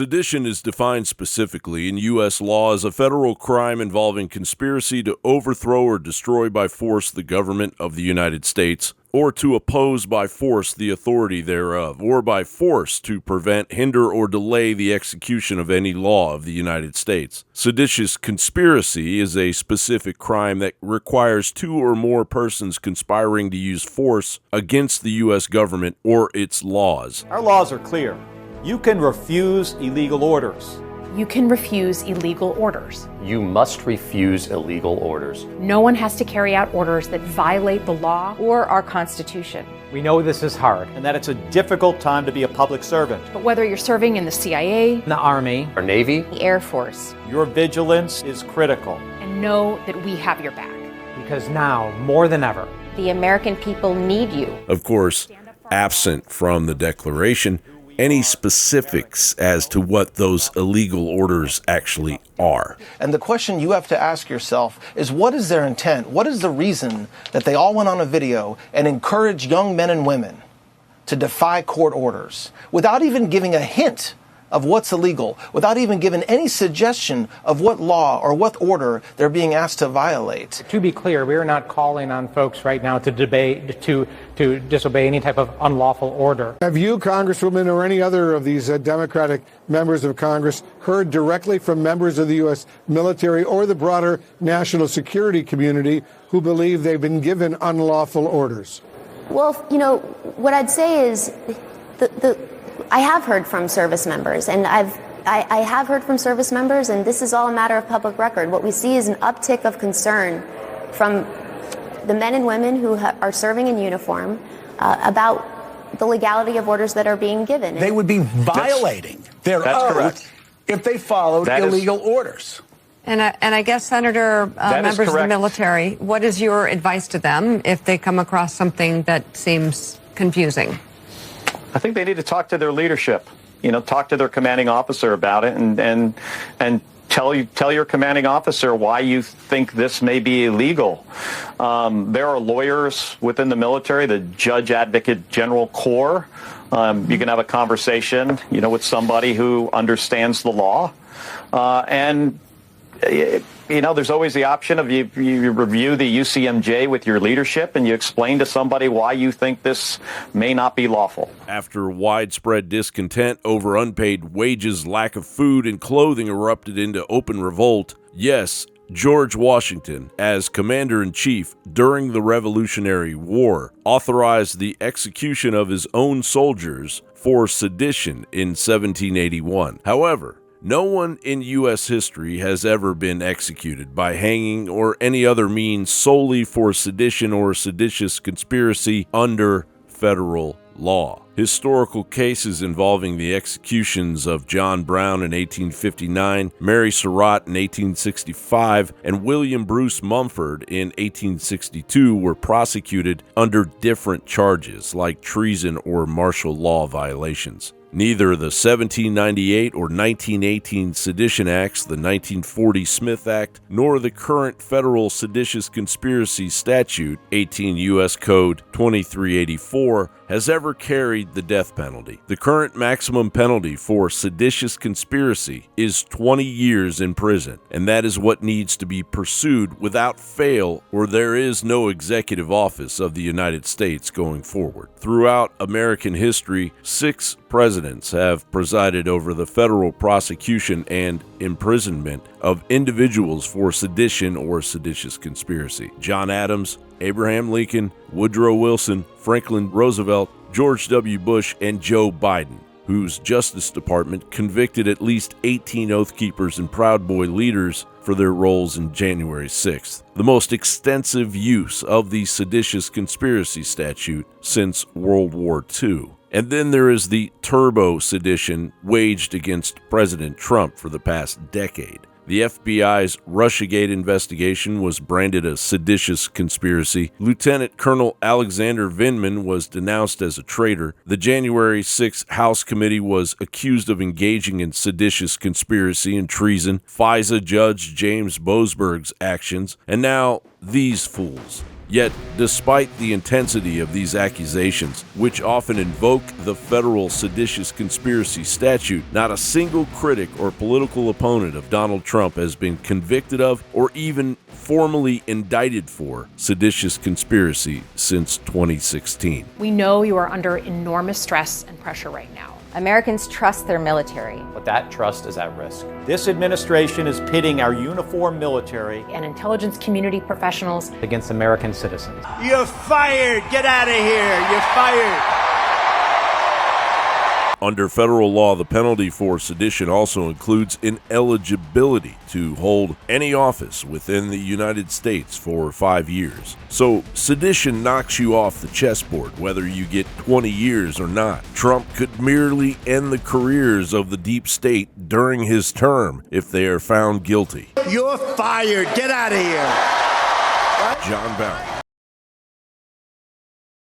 Sedition is defined specifically in U.S. law as a federal crime involving conspiracy to overthrow or destroy by force the government of the United States, or to oppose by force the authority thereof, or by force to prevent, hinder, or delay the execution of any law of the United States. Seditious conspiracy is a specific crime that requires two or more persons conspiring to use force against the U.S. government or its laws. Our laws are clear. You can refuse illegal orders. You can refuse illegal orders. You must refuse illegal orders. No one has to carry out orders that violate the law or our Constitution. We know this is hard and that it's a difficult time to be a public servant. But whether you're serving in the CIA, The Army, Our Navy, the Air Force, your vigilance is critical. and know that we have your back. Because now, more than ever, the American people need you. Of course, absent from the Declaration, any specifics as to what those illegal orders actually are. And the question you have to ask yourself is, what is their intent? What is the reason that they all went on a video and encouraged young men and women to defy court orders without even giving a hint of what's illegal, without even giving any suggestion of what law or what order they're being asked to violate? to be clear, we are not calling on folks right now to disobey any type of unlawful order. Have you, Congresswoman, or any other of these Democratic members of Congress heard directly from members of the U.S. military or the broader national security community who believe they've been given unlawful orders? Well, you know, what I'd say is I have heard from service members, and I have heard from service members, and this is all a matter of public record. What we see is an uptick of concern from the men and women who are serving in uniform about the legality of orders that are being given. They would be violating their oath if they followed illegal orders. And I guess, Senator, members of the military, what is your advice to them if they come across something that seems confusing? I think they need to talk to their leadership, talk to their commanding officer about it and tell your commanding officer why you think this may be illegal. There are lawyers within the military, the Judge Advocate General Corps. You can have a conversation, with somebody who understands the law. There's always the option of you review the UCMJ with your leadership and you explain to somebody why you think this may not be lawful. After widespread discontent over unpaid wages, lack of food, and clothing erupted into open revolt, yes, George Washington, as Commander-in-Chief during the Revolutionary War, authorized the execution of his own soldiers for sedition in 1781. However, no one in U.S. history has ever been executed by hanging or any other means solely for sedition or seditious conspiracy under federal law. Historical cases involving the executions of John Brown in 1859, Mary Surratt in 1865, and William Bruce Mumford in 1862 were prosecuted under different charges like treason or martial law violations. Neither the 1798 or 1918 Sedition Acts, the 1940 Smith Act, nor the current federal seditious conspiracy statute, 18 U.S. Code 2384, has ever carried the death penalty. The current maximum penalty for seditious conspiracy is 20 years in prison, and that is what needs to be pursued without fail, or there is no executive office of the United States going forward. Throughout American history, 6 presidents have presided over the federal prosecution and imprisonment of individuals for sedition or seditious conspiracy. John Adams, Abraham Lincoln, Woodrow Wilson, Franklin Roosevelt, George W. Bush, and Joe Biden, whose Justice Department convicted at least 18 Oath Keepers and Proud Boy leaders for their roles in January 6th, the most extensive use of the seditious conspiracy statute since World War II. And then there is the turbo sedition waged against President Trump for the past decade. The FBI's Russiagate investigation was branded a seditious conspiracy. Lieutenant Colonel Alexander Vindman was denounced as a traitor. The January 6th House Committee was accused of engaging in seditious conspiracy and treason. FISA Judge James Boasberg's actions. And now these fools. Yet, despite the intensity of these accusations, which often invoke the federal seditious conspiracy statute, not a single critic or political opponent of Donald Trump has been convicted of or even formally indicted for seditious conspiracy since 2016. We know you are under enormous stress and pressure right now. Americans trust their military. But that trust is at risk. This administration is pitting our uniformed military And intelligence community professionals against American citizens. You're fired! Get out of here! You're fired! Under federal law, the penalty for sedition also includes ineligibility to hold any office within the United States for 5 years. So sedition knocks you off the chessboard, whether you get 20 years or not. Trump could merely end the careers of the deep state during his term if they are found guilty. You're fired! Get out of here! John Bowers,